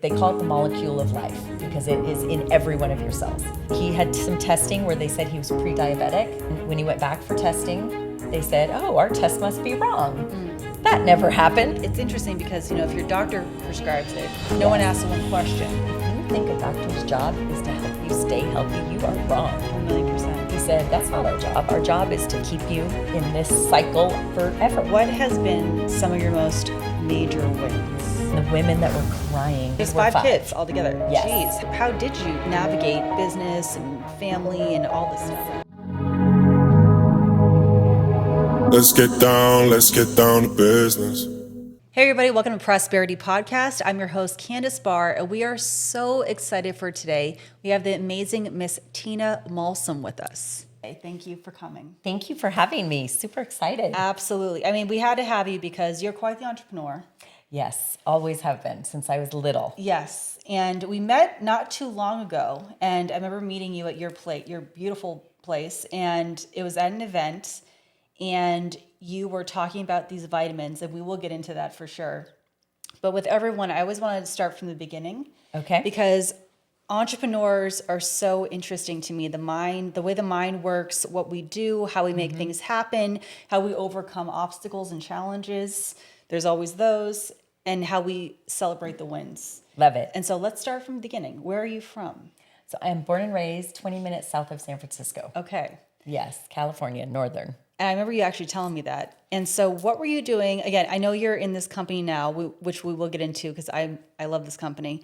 They call it the molecule of life because it is in every one of your cells. He had some testing where they said he was pre-diabetic. And when he went back for testing, they said, oh, our test must be wrong. That never happened. It's interesting because, if your doctor prescribes it, no one asks the one question. If you think a doctor's job is to help you stay healthy, you are wrong. 1,000,000%. He said, that's not our job. Our job is to keep you in this cycle forever. What has been some of your most major wins? The women that were crying. There's were 5 kids altogether. Yes. Jeez. How did you navigate business and family and all this stuff? Let's get down to business. Hey everybody, welcome to Prosperity Podcast. I'm your host, Candace Barr, and we are so excited for today. We have the amazing Miss Tina Malcolm with us. Hey, thank you for coming. Thank you for having me. Super excited. Absolutely. I mean, we had to have you because you're quite the entrepreneur. Yes, always have been since I was little. Yes, and we met not too long ago, and I remember meeting you at your beautiful place, and it was at an event, and you were talking about these vitamins, and we will get into that for sure. But with everyone, I always wanted to start from the beginning. Okay. Because entrepreneurs are so interesting to me. The way the mind works, what we do, how we make things happen, how we overcome obstacles and challenges. There's always those, and how we celebrate the wins. Love it. And so let's start from the beginning. Where are you from? So I am born and raised 20 minutes south of San Francisco. Okay. Yes, California, northern. And I remember you actually telling me that. And so what were you doing? Again, I know you're in this company now, which we will get into because I love this company.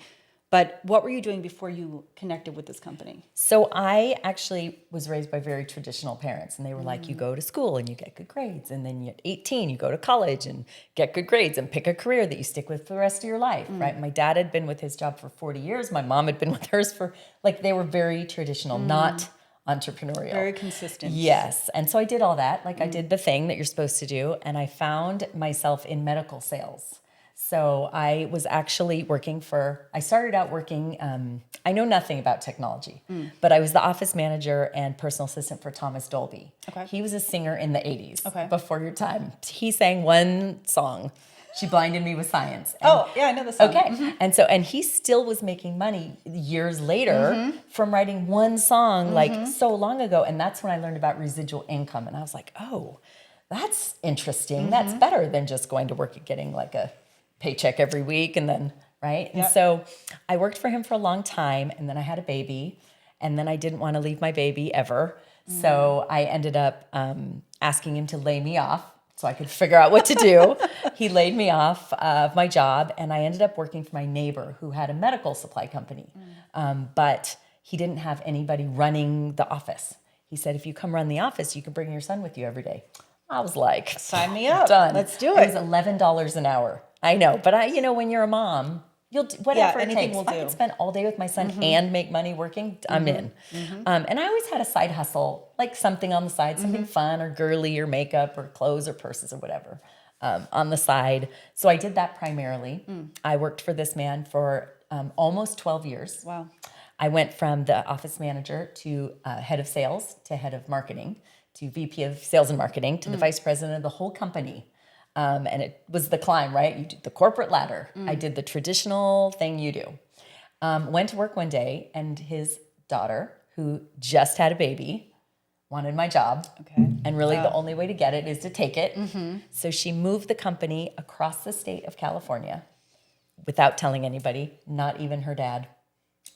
But what were you doing before you connected with this company? So I actually was raised by very traditional parents, and they were like, you go to school and you get good grades, and then at 18, you go to college and get good grades and pick a career that you stick with for the rest of your life, right? My dad had been with his job for 40 years. My mom had been with hers for, they were very traditional, not entrepreneurial. Very consistent. Yes. And so I did all that. I did the thing that you're supposed to do, and I found myself in medical sales. So I was actually I started out working, I know nothing about technology, but I was the office manager and personal assistant for Thomas Dolby. Okay. He was a singer in the 80s, okay, before your time. He sang one song, She Blinded Me with Science. And, yeah, I know the song. Okay. And he still was making money years later from writing one song so long ago. And that's when I learned about residual income. And I was like, oh, that's interesting. That's better than just going to work and getting a paycheck every week and then, right? Yep. And so I worked for him for a long time, and then I had a baby, and then I didn't want to leave my baby ever. So I ended up asking him to lay me off so I could figure out what to do. He laid me off of my job, and I ended up working for my neighbor who had a medical supply company. But he didn't have anybody running the office. He said, if you come run the office, you can bring your son with you every day. I was like, sign me up. Done. Let's do it. It was $11 an hour. I know, but when you're a mom, you'll do whatever it takes. If I can spend all day with my son and make money working, I'm in. And I always had a side hustle, something on the side, something fun or girly or makeup or clothes or purses or whatever on the side. So I did that primarily. I worked for this man for almost 12 years. Wow. I went from the office manager to head of sales to head of marketing to VP of sales and marketing to the vice president of the whole company. And it was the climb, right? You do the corporate ladder. I did the traditional thing you do. Went to work one day, and his daughter, who just had a baby, wanted my job. Okay. And really the only way to get it is to take it. So she moved the company across the state of California without telling anybody, not even her dad.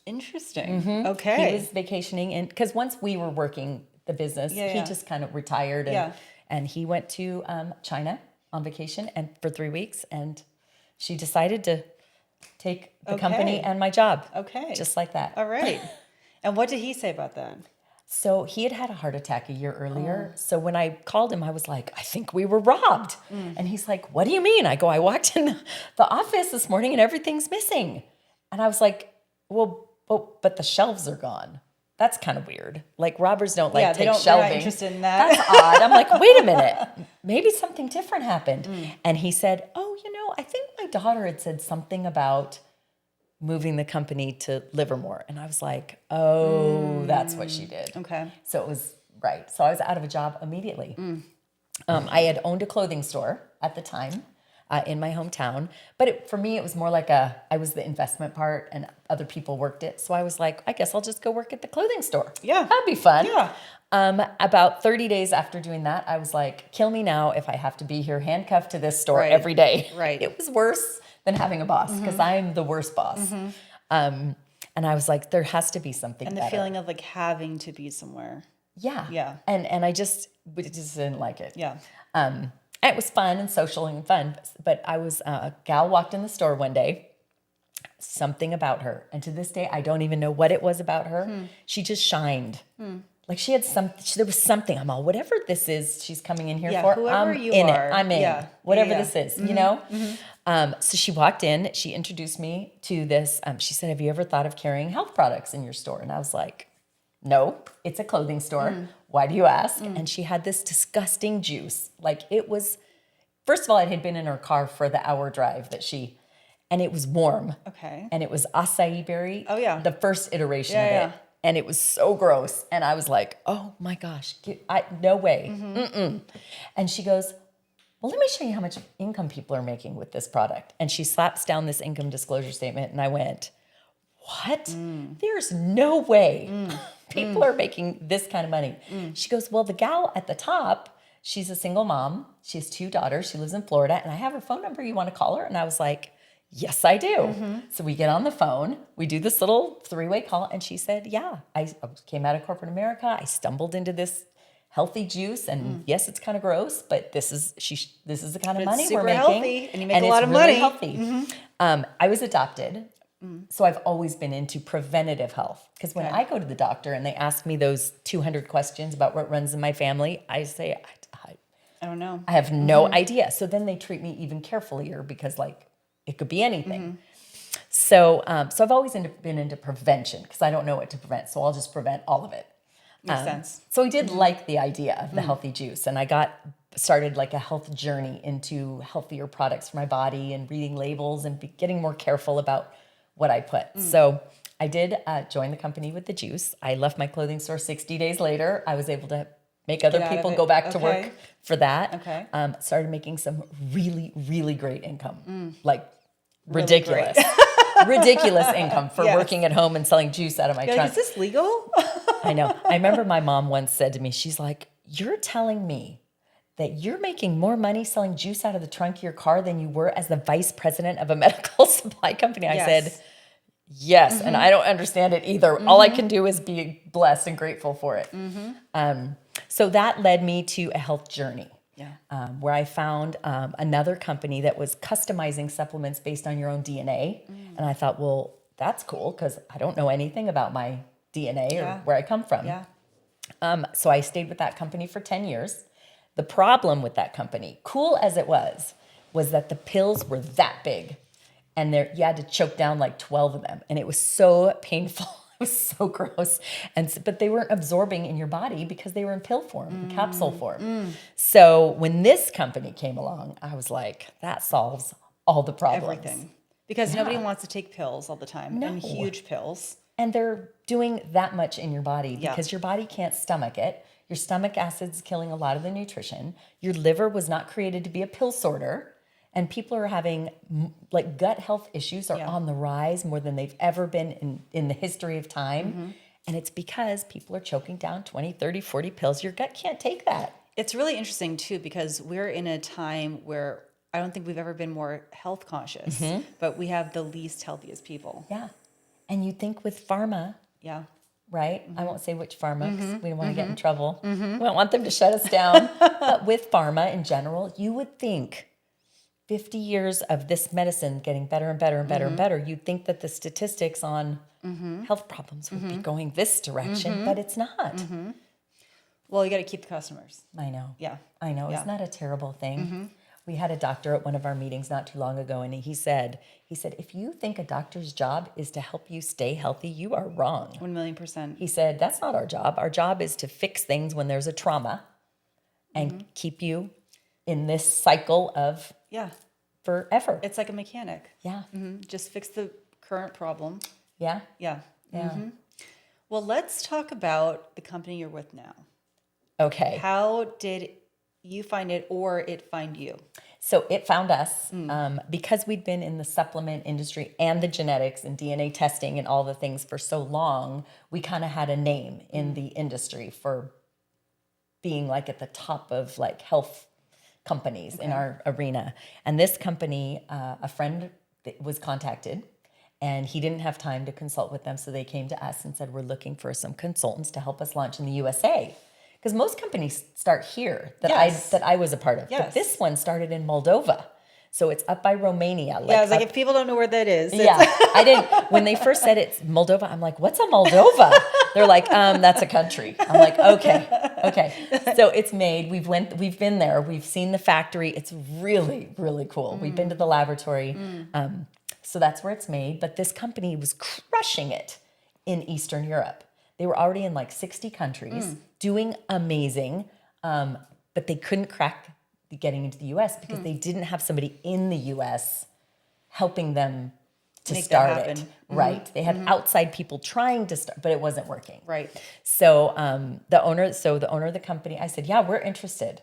Interesting. Okay. He was vacationing, because once we were working the business, he just kind of retired. And he went to China on vacation and for 3 weeks, and she decided to take the company and my job. Okay. Just like that. All right. And what did he say about that? So he had a heart attack a year earlier. So when I called him, I was like, I think we were robbed. And he's like, what do you mean? I go, I walked in the office this morning and everything's missing. And I was like, but the shelves are gone. That's kind of weird. Robbers don't take shelving. They're not interested in that. That's odd. I'm like, wait a minute. Maybe something different happened. And he said, oh, I think my daughter had said something about moving the company to Livermore. And I was like, oh, that's what she did. Okay. So it was right. So I was out of a job immediately. I had owned a clothing store at the time. in my hometown. But for me, it was more like I was the investment part and other people worked it. So I was like, I guess I'll just go work at the clothing store. Yeah. That'd be fun. Yeah. About 30 days after doing that, I was like, kill me now if I have to be here handcuffed to this store Right. every day. Right. It was worse than having a boss because I'm the worst boss. And I was like, there has to be something And the better. feeling of like having to be somewhere. Yeah. Yeah. And I just didn't like it. Yeah. It was fun and social and fun, but a gal walked in the store one day, something about her. And to this day, I don't even know what it was about her. She just shined. Like she had there was something. I'm all, whatever this is she's coming in here for, whoever I'm you in are. it. I'm in. Yeah. Whatever Yeah. this is, you know? So she walked in, she introduced me to this. She said, have you ever thought of carrying health products in your store? And I was like, no, it's a clothing store. Why do you ask? And she had this disgusting juice. Like it was, first of all, it had been in her car for the hour drive and it was warm. Okay. And it was acai berry. Oh, yeah. The first iteration Yeah, of it. yeah. And it was so gross. And I was like, oh my gosh, no way. And she goes, well, let me show you how much income people are making with this product. And she slaps down this income disclosure statement. And I went, what? There's no way people are making this kind of money. She goes, well, the gal at the top, she's a single mom. She has 2 daughters. She lives in Florida. And I have her phone number. You want to call her? And I was like, yes, I do. So we get on the phone. We do this little 3-way call. And she said, yeah, I came out of corporate America. I stumbled into this healthy juice. And yes, it's kind of gross, but this is the kind of money super we're making. healthy, and you make a it's lot of really money. healthy. I was adopted. So I've always been into preventative health. Because when I go to the doctor and they ask me those 200 questions about what runs in my family, I say, I don't know. I have no idea. So then they treat me even carefullier because like it could be anything. So I've always been into prevention because I don't know what to prevent. So I'll just prevent all of it. Makes sense. So I did like the idea of the healthy juice, and I started like a health journey into healthier products for my body and reading labels and getting more careful about what I put. So I did join the company with the juice. I left my clothing store 60 days later. I was able to make other Get out of people it. go back to Okay. work for that. Okay. Started making some really, really great income, like Really ridiculous. Ridiculous income for Yes. working at home and selling juice out of my You're trunk. like, is this legal? I know. I remember my mom once said to me, she's like, you're telling me that you're making more money selling juice out of the trunk of your car than you were as the vice president of a medical supply company. I Yes. said, yes. And I don't understand it either. All I can do is be blessed and grateful for it. So that led me to a health journey. Yeah. Where I found another company that was customizing supplements based on your own DNA. And I thought, well, that's cool because I don't know anything about my DNA or where I come from. Yeah. So I stayed with that company for 10 years. The problem with that company, cool as it was that the pills were that big. And you had to choke down like 12 of them. And it was so painful. It was so gross. But they weren't absorbing in your body because they were in pill form, in capsule form. So when this company came along, I was like, that solves all the problems. Everything. Because nobody wants to take pills all the time. No. And huge pills. And they're doing that much in your body Yeah. because your body can't stomach it. Your stomach acid's killing a lot of the nutrition. Your liver was not created to be a pill sorter. And people are having like gut health issues are on the rise more than they've ever been in the history of time. And it's because people are choking down 20, 30, 40 pills. Your gut can't take that. It's really interesting too, because we're in a time where I don't think we've ever been more health conscious, but we have the least healthiest people. Yeah. And you think with pharma, Yeah. right? I won't say which pharma because we don't want to get in trouble. We don't want them to shut us down. But with pharma in general, you would think 50 years of this medicine getting better and better and better and better, you'd think that the statistics on health problems would be going this direction, but it's not. Well, you got to keep the customers. I know. Yeah. I know. Yeah. Isn't that a terrible thing? We had a doctor at one of our meetings not too long ago, and he said, if you think a doctor's job is to help you stay healthy, you are wrong. 1,000,000%. He said, that's not our job. Our job is to fix things when there's a trauma and keep you in this cycle of Yeah. forever. It's like a mechanic. Yeah. Just fix the current problem. Yeah. Yeah. Yeah. Well, let's talk about the company you're with now. Okay. How did you find it or it find you? So it found us because we'd been in the supplement industry and the genetics and DNA testing and all the things for so long. We kind of had a name in the industry for being like at the top of like health companies in our arena. And this company, a friend was contacted and he didn't have time to consult with them. So they came to us and said, we're looking for some consultants to help us launch in the USA. Because most companies start here that I was a part of. Yes. But this one started in Moldova. So it's up by Romania. I was like, if people don't know where that is. Yeah, I didn't. When they first said it's Moldova, I'm like, what's a Moldova? They're like, that's a country. I'm like, okay. So it's made. We've been there. We've seen the factory. It's really, really cool. We've been to the laboratory. So that's where it's made. But this company was crushing it in Eastern Europe. They were already in like 60 countries, doing amazing, but they couldn't crack getting into the U.S. because they didn't have somebody in the U.S. helping them to Make start that it. happen. Right. They had outside people trying to start, but it wasn't working. Right. So the owner of the company, I said, yeah, we're interested.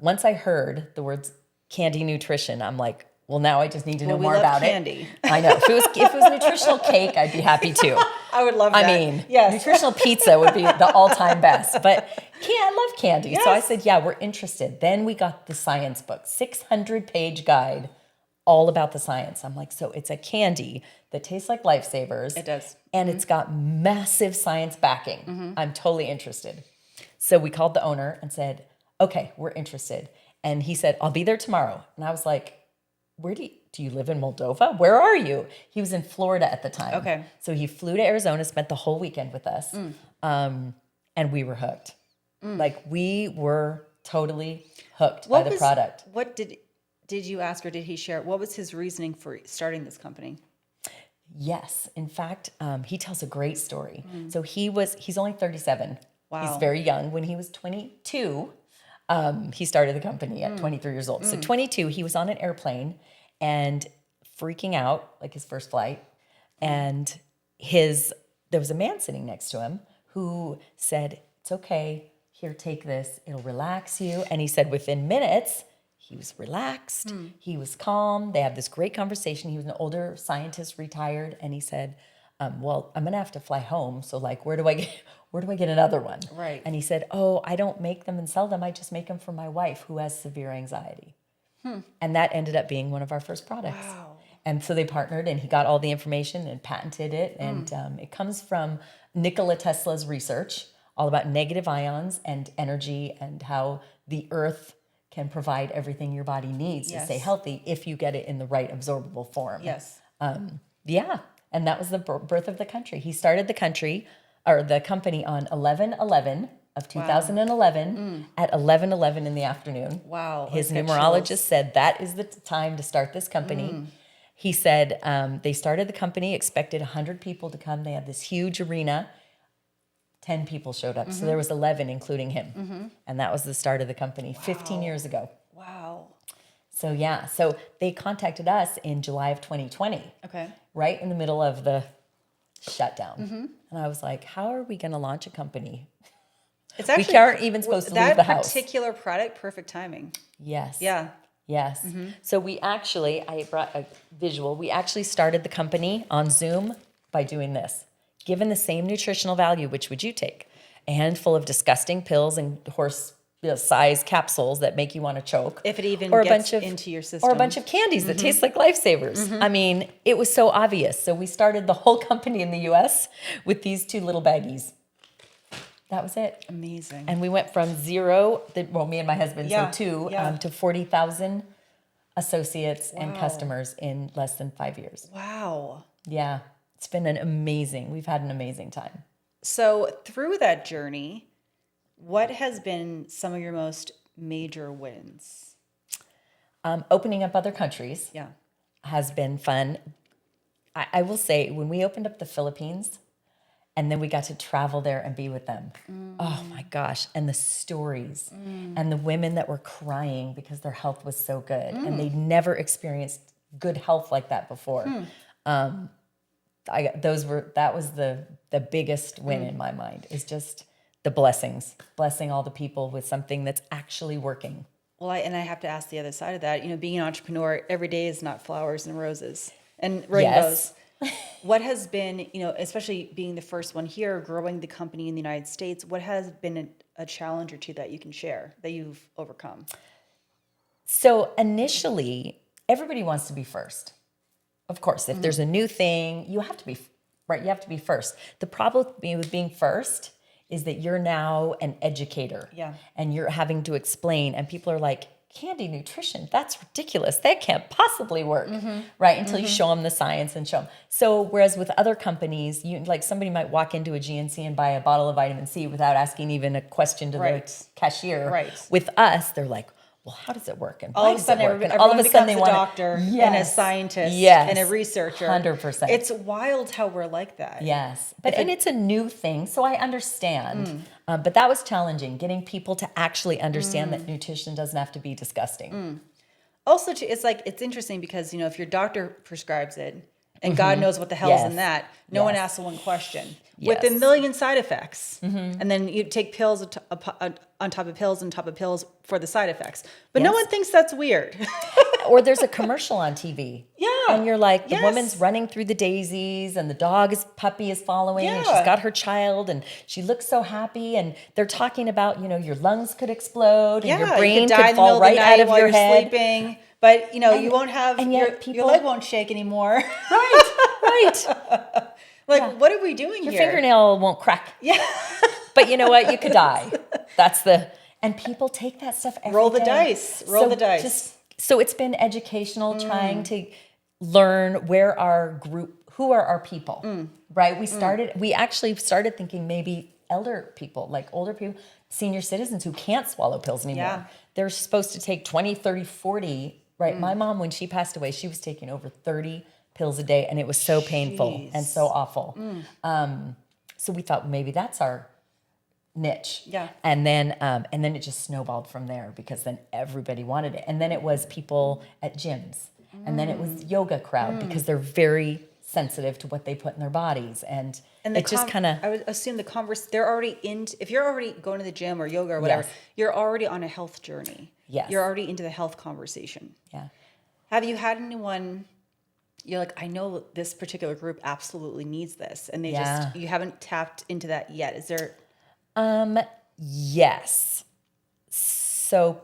Once I heard the words candy nutrition, I'm like, well, now I just need to know we more love about candy. it. I know. If it was nutritional cake, I'd be happy too. I would love that. I mean, yes. nutritional pizza would be the all-time best. But I love candy. Yes. So I said, yeah, we're interested. Then we got the science book, 600-page guide, all about the science. I'm like, so it's a candy that tastes like Lifesavers. It does. And it's got massive science backing. I'm totally interested. So we called the owner and said, okay, we're interested. And he said, I'll be there tomorrow. And I was like, where do you live in Moldova? Where are you? He was in Florida at the time. Okay. So he flew to Arizona, spent the whole weekend with us. And we were hooked. Like we were totally hooked by the product. What did you ask or did he share? What was his reasoning for starting this company? Yes. In fact, he tells a great story. So he's only 37. Wow. He's very young. When he was 22, he started the company at 23 years old. So 22, he was on an airplane and freaking out, like his first flight. And there was a man sitting next to him who said, it's okay, here, take this, it'll relax you. And he said within minutes, he was relaxed, he was calm. They had this great conversation. He was an older scientist, retired. And he said, well, I'm gonna have to fly home. So like, where do I get another one? Right. And he said, oh, I don't make them and sell them. I just make them for my wife who has severe anxiety. And that ended up being one of our first products. Wow. And so they partnered and he got all the information and patented it. And it comes from Nikola Tesla's research, all about negative ions and energy and how the earth can provide everything your body needs to stay healthy if you get it in the right absorbable form. Yes. Yeah. And that was the birth of the country. He started the company on 11/11 of 2011 at 11:11 in the afternoon. Wow. His I've got numerologist chills. said that is the time to start this company. He said they started the company, expected 100 people to come. They had this huge arena. 10 people showed up. So there was 11, including him. And that was the start of the company 15 years ago. Wow. So yeah, so they contacted us in July of 2020. Okay. Right in the middle of the shutdown. And I was like, how are we going to launch a company? It's actually, we aren't even supposed to leave the house. That particular product, perfect timing. Yes. Yeah. Yes. So I brought a visual. We actually started the company on Zoom by doing this. Given the same nutritional value, which would you take? A handful of disgusting pills and horse-sized capsules that make you want to choke. If it even or a gets bunch of, into your system. Or a bunch of candies that taste like Lifesavers. I mean, it was so obvious. So we started the whole company in the U.S. with these two little baggies. That was it. Amazing. And we went from zero, me and my husband, to 40,000 associates and customers in less than 5 years. Wow. Yeah, it's been we've had an amazing time. So through that journey, what has been some of your most major wins? Opening up other countries Yeah. has been fun. I will say, when we opened up the Philippines, and then we got to travel there and be with them. Oh my gosh. And the stories and the women that were crying because their health was so good and they'd never experienced good health like that before. That was the biggest win in my mind, is just the blessing all the people with something that's actually working. Well, I have to ask the other side of that. Being an entrepreneur, every day is not flowers and roses and rainbows. Yes. What has been, especially being the first one here, growing the company in the United States, what has been a challenge or two that you can share that you've overcome? So initially, everybody wants to be first. Of course, if there's a new thing, you have to be right. You have to be first. The problem with being first is that you're now an educator. Yeah. And you're having to explain, and people are like, candy nutrition, that's ridiculous. That can't possibly work, right? Until you show them the science and show them. So whereas with other companies, somebody might walk into a GNC and buy a bottle of vitamin C without asking even a question to the cashier. Right. With us, they're like, well, how does it work? And All of a sudden, everyone becomes a doctor and a scientist and a researcher. 100%. It's wild how we're like that. Yes. And it's a new thing, so I understand. But that was challenging, getting people to actually understand that nutrition doesn't have to be disgusting. Also, it's interesting because, if your doctor prescribes it, and God knows what the hell's in that, no one asks one question. With a million side effects. And then you take pills on top of pills on top of pills for the side effects. But no one thinks that's weird. Or there's a commercial on TV. Yeah. And you're like, the woman's running through the daisies and the puppy is following and she's got her child and she looks so happy. And they're talking about, your lungs could explode and your brain could fall right out of your head. Sleeping. But, you won't have, and yet your leg won't shake anymore. Right. What are we doing your here? Your fingernail won't crack. Yeah. But you know what? You could die. And people take that stuff every day. Roll the dice. So it's been educational trying to learn who are our people, right? We actually started thinking maybe elder people, like older people, senior citizens who can't swallow pills anymore. Yeah. They're supposed to take 20, 30, 40, right? My mom, when she passed away, she was taking over 30 pills a day and it was so painful and so awful. So we thought maybe that's our niche. Yeah. And then it just snowballed from there because then everybody wanted it. And then it was people at gyms. And then it was yoga crowd because they're very sensitive to what they put in their bodies. And it just kind of... I would assume they're already if you're already going to the gym or yoga or whatever, you're already on a health journey. Yes. You're already into the health conversation. Yeah. Have you had anyone... You're like, I know this particular group absolutely needs this. And you haven't tapped into that yet. Is there... Yes. So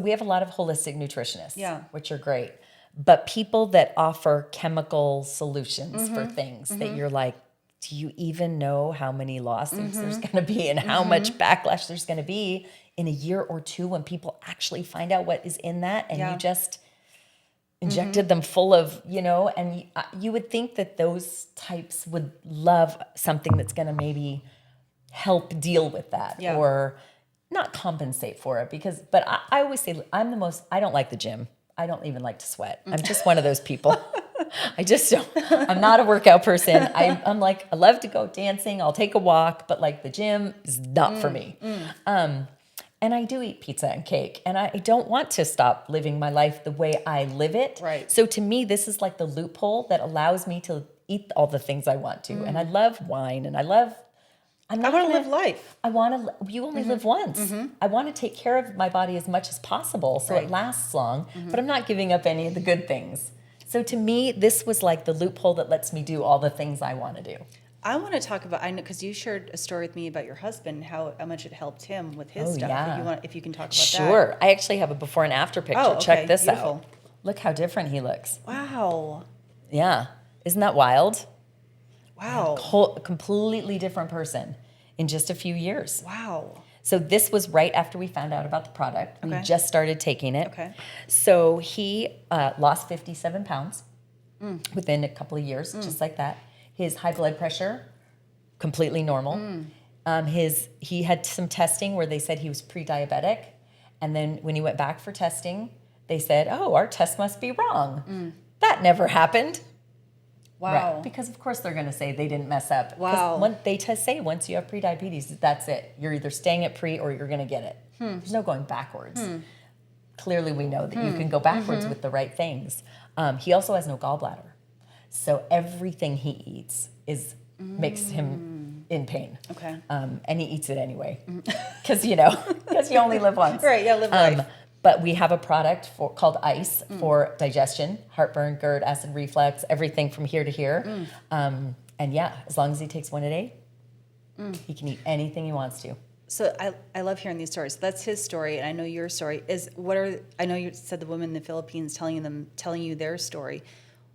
we have a lot of holistic nutritionists, which are great, but people that offer chemical solutions for things that you're like, do you even know how many lawsuits there's going to be and how much backlash there's going to be in a year or two when people actually find out what is in that and you just injected them full of, and you would think that those types would love something that's going to maybe help deal with that or not compensate for it but I always say I don't like the gym. I don't even like to sweat. I'm just one of those people. I just don't. I'm not a workout person. I'm like, I love to go dancing. I'll take a walk, but like the gym is not for me. And I do eat pizza and cake, and I don't want to stop living my life the way I live it. Right. So to me, this is like the loophole that allows me to eat all the things I want to. And I love wine, and I want to live life. You only live once. I want to take care of my body as much as possible so it lasts long, but I'm not giving up any of the good things. So to me, this was like the loophole that lets me do all the things I want to do. I want to talk about, I know, because you shared a story with me about your husband, how much it helped him with his stuff. Yeah. If you can talk about that. Sure. I actually have a before and after picture. Oh, okay. Check this Beautiful. out. Look how different he looks. Wow. Yeah. Isn't that wild? Wow. Completely different person in just a few years. Wow. So this was right after we found out about the product. We just started taking it. Okay. So he lost 57 pounds within a couple of years, just like that. His high blood pressure, completely normal. He had some testing where they said he was pre-diabetic. And then when he went back for testing, they said, oh, our test must be wrong. That never happened. Wow. Right. Because of course they're going to say they didn't mess up. Wow. They say once you have pre-diabetes, that's it. You're either staying at pre or you're going to get it. There's no going backwards. Clearly we know that you can go backwards with the right things. He also has no gallbladder. So everything he eats makes him in pain. Okay. And he eats it anyway, because you only live once. Right. Yeah. Live life. But we have a product called Ice for digestion, heartburn, GERD, acid reflux, everything from here to here. And yeah, as long as he takes one a day, he can eat anything he wants to. So I love hearing these stories. That's his story, and I know your story is. I know you said the women in the Philippines telling you their story.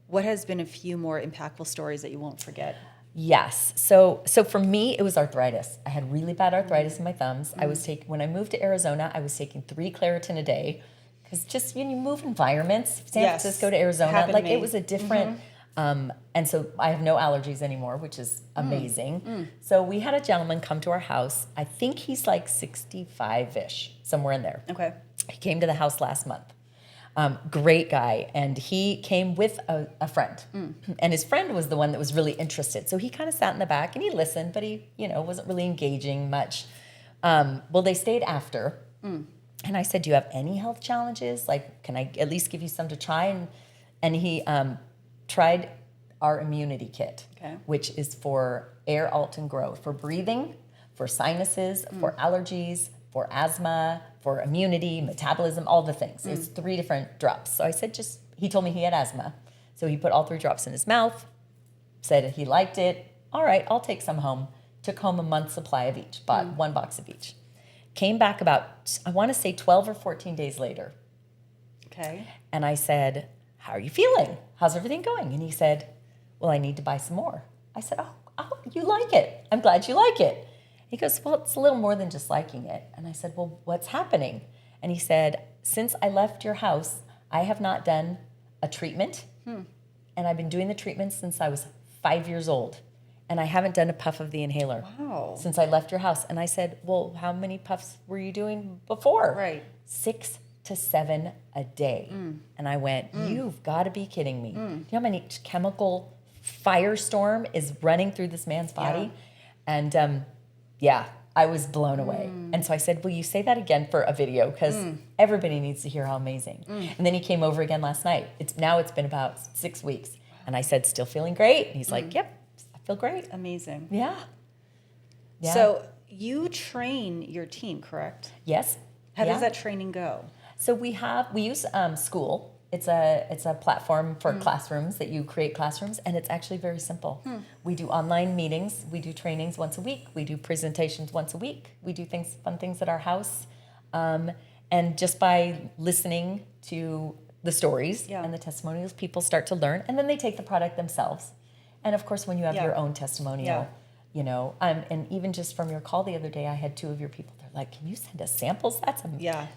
What has been a few more impactful stories that you won't forget? Yes. So for me, it was arthritis. I had really bad arthritis in my thumbs. When I moved to Arizona, I was taking 3 Claritin a day, because just when you move environments, San Francisco to Arizona, like it was a different. And so I have no allergies anymore, which is amazing. So we had a gentleman come to our house. I think he's like 65-ish, somewhere in there. Okay. He came to the house last month. Great guy. And he came with a friend. And his friend was the one that was really interested. So he kind of sat in the back and he listened, but he, wasn't really engaging much. Well, they stayed after. And I said, do you have any health challenges? Like, can I at least give you some to try? And he tried our immunity kit, which is for air, alt, and growth, for breathing, for sinuses, for allergies, for asthma, for immunity, metabolism, all the things. It's 3 different drops. So I said, he told me he had asthma. So he put all 3 drops in his mouth, said he liked it. All right, I'll take some home. Took home a month's supply of each, bought 1 box of each. Came back about, I want to say 12 or 14 days later. Okay. And I said, how are you feeling? How's everything going? And he said, well, I need to buy some more. I said, oh, you like it. I'm glad you like it. He goes, well, it's a little more than just liking it. And I said, well, what's happening? And he said, since I left your house, I have not done a treatment. And I've been doing the treatment since I was 5 years old. And I haven't done a puff of the inhaler since I left your house. And I said, well, how many puffs were you doing before? Right. 6 to 7 a day. And I went, you've got to be kidding me. Do you know how many chemical firestorm is running through this man's body? And I was blown away. And so I said, will you say that again for a video? Because everybody needs to hear how amazing. And then he came over again last night. It's been about 6 weeks. And I said, still feeling great? And he's like, yep, I feel great. Amazing. Yeah. So you train your team, correct? Yes. How does that training go? So we use School. It's a platform for classrooms that you create classrooms, and it's actually very simple. We do online meetings. We do trainings once a week. We do presentations once a week. We do fun things at our house. And just by listening to the stories and the testimonials, people start to learn, and then they take the product themselves. And of course, when you have your own testimonial, and even just from your call the other day, I had 2 of your people. They're like, "Can you send us samples? That's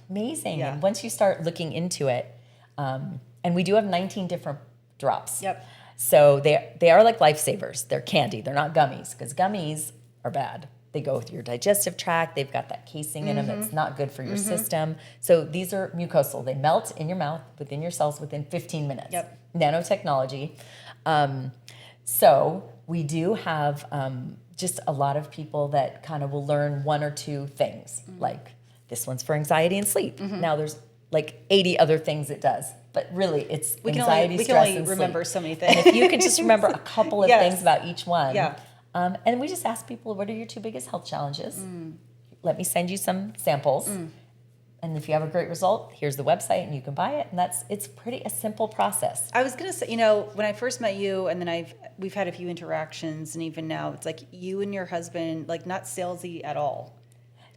amazing." Yeah. And once you start looking into it, and we do have 19 different drops. Yep. So they are like lifesavers. They're candy. They're not gummies, because gummies are bad. They go with your digestive tract. They've got that casing in them that's not good for your system. So these are mucosal. They melt in your mouth, within your cells, within 15 minutes. Yep. Nanotechnology. So we do have just a lot of people that kind of will learn 1 or 2 things. Like this one's for anxiety and sleep. Now there's like 80 other things it does. But really, it's anxiety, stress, and sleep. We can only remember so many things. And if you could just remember a couple of things about each one. Yeah. And we just ask people, what are your 2 biggest health challenges? Let me send you some samples. And if you have a great result, here's the website and you can buy it. And it's pretty a simple process. I was going to say, when I first met you, and then we've had a few interactions, and even now, it's like you and your husband, like not salesy at all.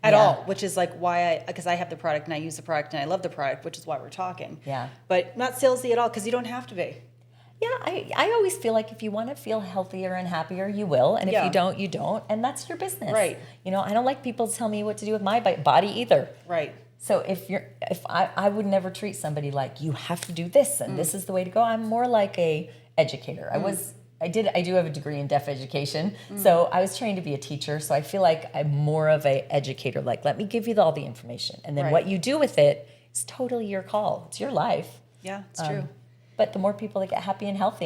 At all, which is like why because I have the product and I use the product and I love the product, which is why we're talking. Yeah. But not salesy at all, because you don't have to be. Yeah, I always feel like if you want to feel healthier and happier, you will. And if you don't, you don't. And that's your business. Right. I don't like people to tell me what to do with my body either. Right. So I would never treat somebody like, you have to do this and this is the way to go. I'm more like a educator. I do have a degree in deaf education. So I was trained to be a teacher. So I feel like I'm more of a educator. Like, let me give you all the information. And then what you do with it is totally your call. It's your life. Yeah, it's true. But the more people that get happy and healthy,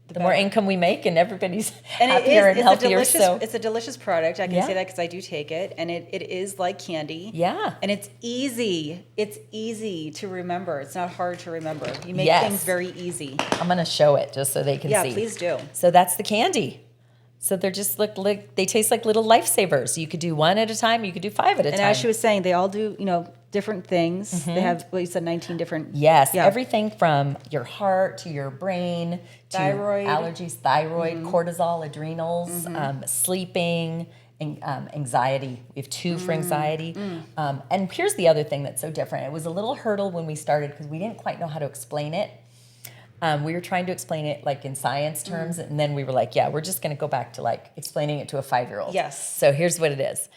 the more income we make, and everybody's happier and healthier. It's a delicious product. I can say that because I do take it, and it is like candy. Yeah. And it's easy. It's easy to remember. It's not hard to remember. You make things very easy. I'm going to show it just so they can see. Yeah, please do. So that's the candy. So they're just they taste like little lifesavers. You could do one at a time. You could do 5 at a time. And as she was saying, they all do, different things. They have, what you said, 19 different. Yes, Yeah. everything from your heart to your brain to Thyroid. allergies, thyroid, cortisol, adrenals, sleeping, anxiety. We have 2 for anxiety. And here's the other thing that's so different. It was a little hurdle when we started because we didn't quite know how to explain it. We were trying to explain it like in science terms, and then we were like, yeah, we're just going to go back to like explaining it to a 5-year-old. Yes. So here's what it is.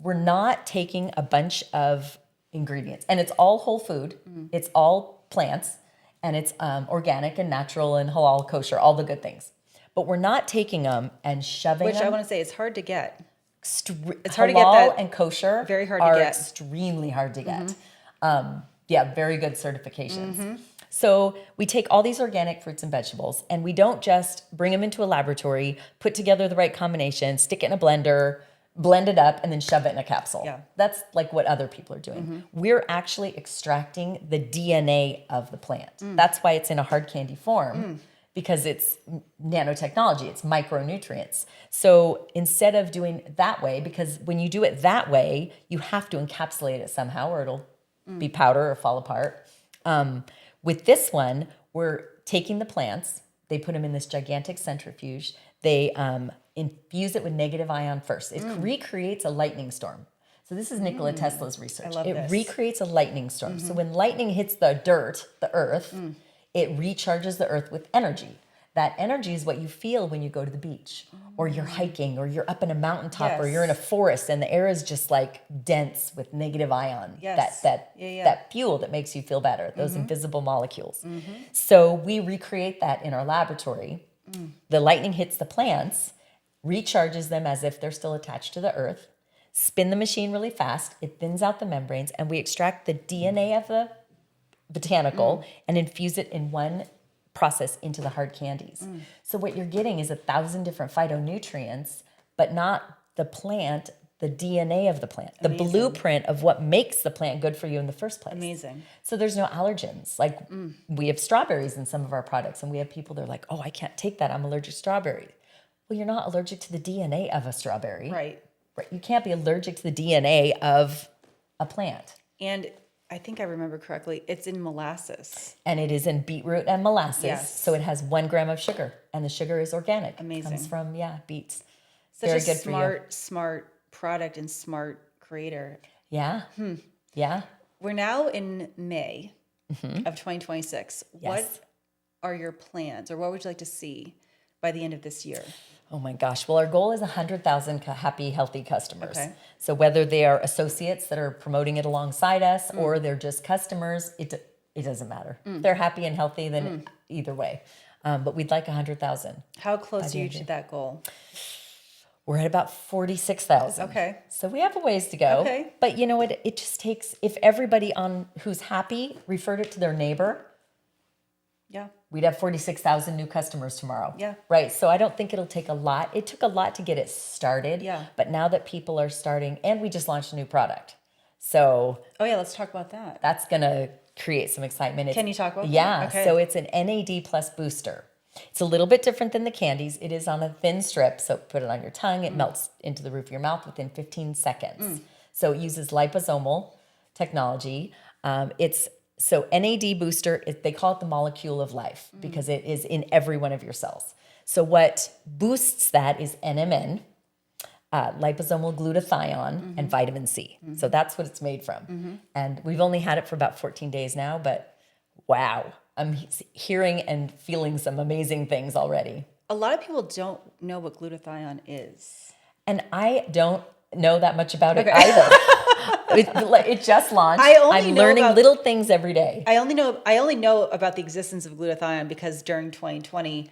We're not taking a bunch of ingredients, and it's all whole food. It's all plants, and it's organic and natural and halal, kosher, all the good things. But we're not taking them and shoving Which them. I want to say, it's hard to get. It's hard to get halal that- and kosher very hard to are get. extremely hard to get. Very good certifications. So we take all these organic fruits and vegetables, and we don't just bring them into a laboratory, put together the right combination, stick it in a blender, blend it up, and then shove it in a capsule. Yeah. That's like what other people are doing. We're actually extracting the DNA of the plant. That's why it's in a hard candy form, because it's nanotechnology, it's micronutrients. So instead of doing it that way, because when you do it that way, you have to encapsulate it somehow or it'll be powder or fall apart. With this one, we're taking the plants, they put them in this gigantic centrifuge, they infuse it with negative ion first. It recreates a lightning storm. So this is Nikola Tesla's research. love It this. recreates a lightning storm. So when lightning hits the dirt, the earth, it recharges the earth with energy. That energy is what you feel when you go to the beach or you're hiking or you're up in a mountaintop or Yes. you're in a forest and the air is just like dense with negative ion. Yes. That fuel that makes you feel better, those invisible molecules. So we recreate that in our laboratory. The lightning hits the plants, recharges them as if they're still attached to the earth, spin the machine really fast, it thins out the membranes, and we extract the DNA of the botanical and infuse it in one process into the hard candies. So what you're getting is 1,000 different phytonutrients, but not the plant, the DNA of the plant, the blueprint of what makes the plant good for you in the first place. Amazing. So there's no allergens. Like we have strawberries in some of our products, and we have people that are like, oh, I can't take that. I'm allergic to strawberries. Well, you're not allergic to the DNA of a strawberry. Right. You can't be allergic to the DNA of a plant. And I think I remember correctly, it's in molasses. And it is in beetroot and molasses. Yes. So it has 1 gram of sugar, and the sugar is organic. Amazing. Comes from, beets. Such Very a good for you. smart product and smart creator. Yeah. Yeah. We're now in May of 2026. Yes. What are your plans, or what would you like to see by the end of this year? Oh my gosh. Well, our goal is 100,000 happy, healthy customers. Okay. So whether they are associates that are promoting it alongside us or they're just customers, it doesn't matter. If they're happy and healthy, then either way. But we'd like 100,000. How close are you end to of that goal? We're at about 46,000. Okay. So we have a ways to go. Okay. But you know what? It just takes, if everybody who's happy referred it to their neighbor, Yeah. we'd have 46,000 new customers tomorrow. Yeah. Right. So I don't think it'll take a lot. It took a lot to get it started. Yeah. But now that people are starting, and we just launched a new product. So Oh yeah, let's talk about that. that's going to create some excitement. Can you talk about that? Yeah. Okay. So it's an NAD plus booster. It's a little bit different than the candies. It is on a thin strip. So put it on your tongue. It melts into the roof of your mouth within 15 seconds. So it uses liposomal technology. So NAD booster, they call it the molecule of life because it is in every one of your cells. So what boosts that is NMN, liposomal glutathione, and vitamin C. So that's what it's made from. And we've only had it for about 14 days now, but wow, I'm hearing and feeling some amazing things already. A lot of people don't know what glutathione is. And I don't know that much about it either. It just launched. I'm know learning about- little things every day. I only know about the existence of glutathione because during 2020,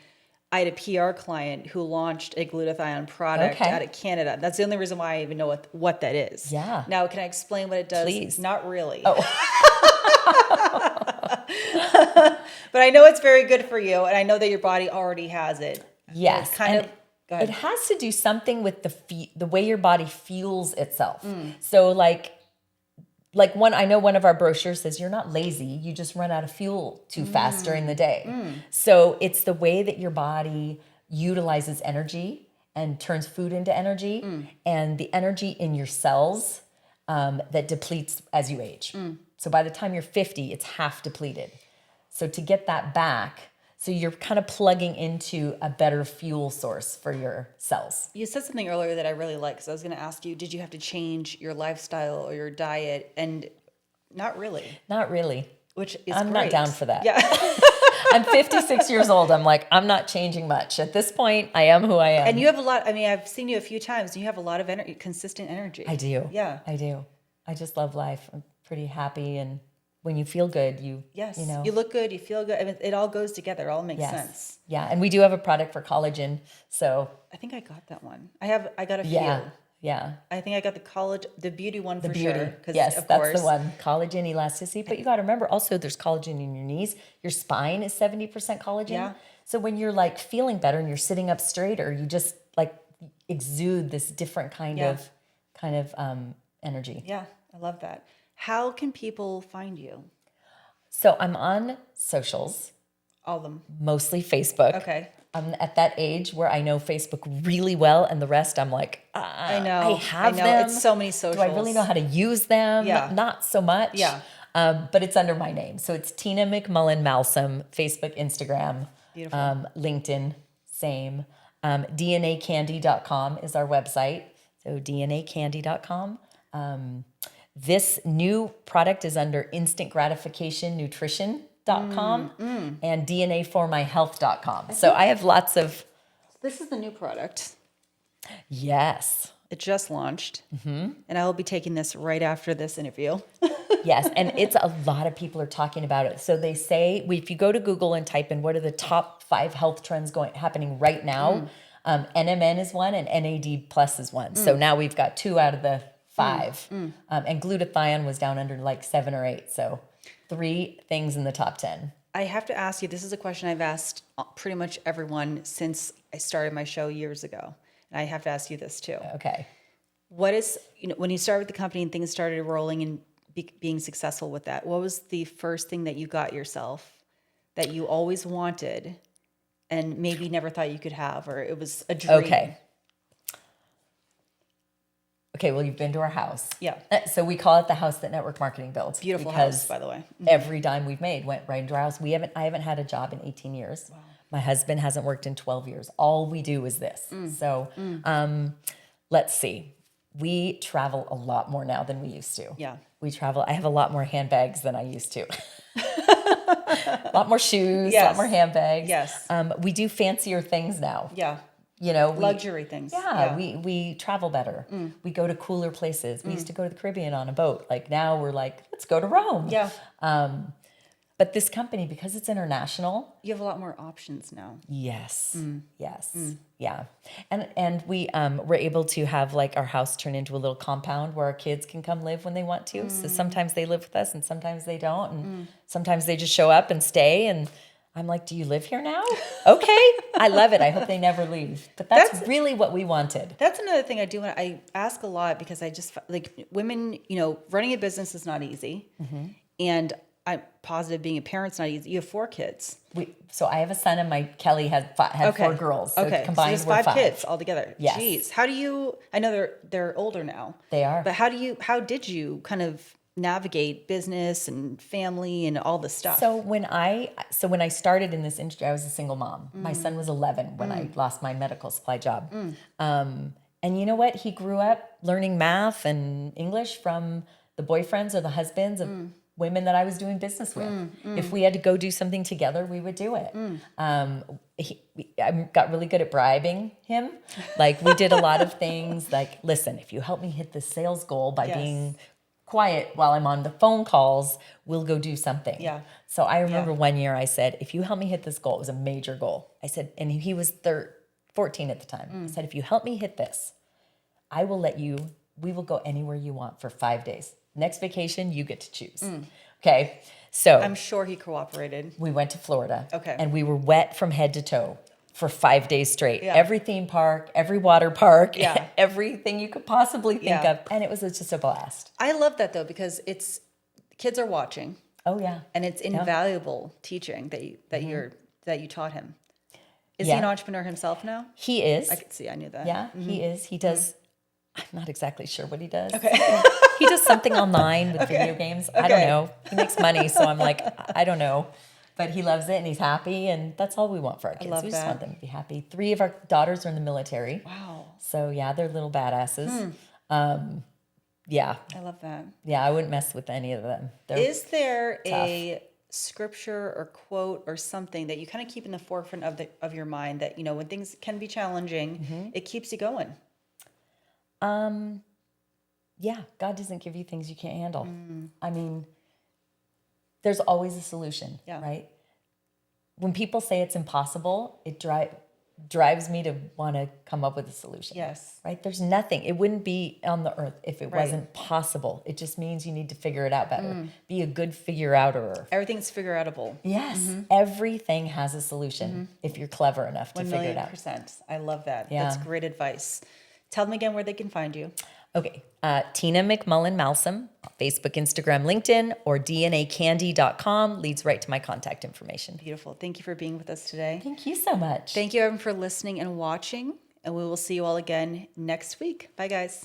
I had a PR client who launched a glutathione product Okay. out of Canada. That's the only reason why I even know what that is. Yeah. Now, can I explain what it does? Please. Not really. Oh. But I know it's very good for you, and I know that your body already has it. Yes. It's kind and of. Go ahead. It has to do something with the way your body fuels itself. So like I know one of our brochures says you're not lazy, you just run out of fuel too fast during the day. So it's the way that your body utilizes energy and turns food into energy, and the energy in your cells that depletes as you age. So by the time you're 50, it's half depleted. So to get that back, so you're kind of plugging into a better fuel source for your cells. You said something earlier that I really like, because I was going to ask you, did you have to change your lifestyle or your diet? And not really. Not really. Which is I'm great. not down for that. Yeah. I'm 56 years old. I'm like, I'm not changing much. At this point, I am who I am. And you have a lot, I mean, I've seen you a few times, and you have a lot of energy, consistent energy. I do. Yeah. I do. I just love life. I'm pretty happy. And when you feel good, Yes. you know. You look good, you feel good. I mean, it all goes together. It all makes sense. Yeah. And we do have a product for collagen. So I think I got that one. I got a few. Yeah. I think I got the beauty one for Beauty. sure. Yes, of that's course. the one. Collagen, elasticity. But you got to remember also there's collagen in your knees. Your spine is 70% collagen. Yeah. So when you're like feeling better and you're sitting up straighter, you just like exude this different kind of energy. Yeah, I love that. How can people find you? So I'm on socials, All of them. mostly Facebook. Okay. I'm at that age where I know Facebook really well, and the rest I'm like, I know. I have them. It's so many socials. Do I really know how to use them? Yeah. Not so much. Yeah. But it's under my name. So it's Tina McMullen Malcolm, Facebook, Instagram, Beautiful. LinkedIn, same. DNAcandy.com is our website. So DNAcandy.com. This new product is under Instant Gratification Nutrition.com and DNAformyhealth.com. So I have lots of, This is the new product. yes. It just launched. Mm-hmm. And I will be taking this right after this interview. Yes, and it's a lot of people are talking about it. So they say, if you go to Google and type in what are the top 5 health trends happening right now, NMN is one and NAD plus is one. So now we've got 2 out of the 5. And glutathione was down under like 7 or 8. So 3 things in the top 10. I have to ask you, this is a question I've asked pretty much everyone since I started my show years ago. And I have to ask you this too. Okay. What is, when you started the company and things started rolling and being successful with that, what was the first thing that you got yourself that you always wanted and maybe never thought you could have, or it was a dream? Okay, well, you've been to our house. Yeah. So we call it the house that network marketing builds. Beautiful because house, by the way. Every dime we've made went right into our house. I haven't had a job in 18 years. Wow. My husband hasn't worked in 12 years. All we do is this. So let's see. We travel a lot more now than we used to. Yeah. We travel. I have a lot more handbags than I used to. A lot more shoes, a lot more handbags. Yes. We do fancier things now. Yeah. You know, Luxury things. Yeah, we travel better. We go to cooler places. We used to go to the Caribbean on a boat. Like now we're like, let's go to Rome. Yeah. But this company, because it's international. You have a lot more options now. Yes. Yeah. And we we're able to have like our house turn into a little compound where our kids can come live when they want to. So sometimes they live with us and sometimes they don't. And sometimes they just show up and stay. And I'm like, do you live here now? Okay. I love it. I hope they never leave. But that's really what we wanted. That's another thing I do. I ask a lot because I just like women, running a business is not easy. And I'm positive being a parent's not easy. You have 4 kids. So I have a son and Kelly had 4 girls. So combined so we're there's 5 5 kids altogether. Yes. Jeez. How do you, I know they're older now. They are. But how did you kind of navigate business and family and all this stuff? So when I started in this industry, I was a single mom. My son was 11 when I lost my medical supply job. And you know what? He grew up learning math and English from the boyfriends or the husbands of women that I was doing business with. If we had to go do something together, we would do it. I got really good at bribing him. Like we did a lot of things like, listen, if you help me hit the sales goal by being quiet while I'm on the phone calls, we'll go do something. Yeah. So I remember one year I said, if you help me hit this goal, it was a major goal. I said, and he was 14 at the time. I said, if you help me hit this, we will go anywhere you want for 5 days. Next vacation, you get to choose. Okay. So I'm sure he cooperated. we went to Florida. Okay. And we were wet from head to toe for 5 days straight. Yeah. Every theme park, every water park, everything you could possibly think of. And it was just a blast. I love that though, because kids are watching. Oh yeah. And it's invaluable teaching that you taught him. Is he an entrepreneur himself now? He is. I could see. I knew that. Yeah, he is. He does. I'm not exactly sure what he does. Okay. He does something online with video games. I don't know. He makes money, so I'm like, I don't know. But he loves it and he's happy, and that's all we want for our kids. love We just that. want them to be happy. 3 of our daughters are in the military. Wow. So yeah, they're little badasses. Yeah, I love that. yeah, I wouldn't mess with any of them. They're Is there a scripture or quote or something that you kind of keep in the forefront of your mind that, when things can be challenging, it keeps you going? yeah, God doesn't give you things you can't handle. I mean, there's always a solution, Yeah. right? When people say it's impossible, it drives me to want to come up with a solution. Yes. Right? There's nothing. It wouldn't be on the earth if it Right. wasn't possible. It just means you need to figure it out better. Be a good figure-outer. Everything's figure outable. Yes. Everything has a solution if you're clever enough to figure it out. 1,000,000%. I love that. Yeah. That's great advice. Tell them again where they can find you. Okay. Tina McMullen Malcolm, Facebook, Instagram, LinkedIn, or DNAcandy.com leads right to my contact information. Beautiful. Thank you for being with us today. Thank you so much. Thank you, everyone, for listening and watching. And we will see you all again next week. Bye, guys.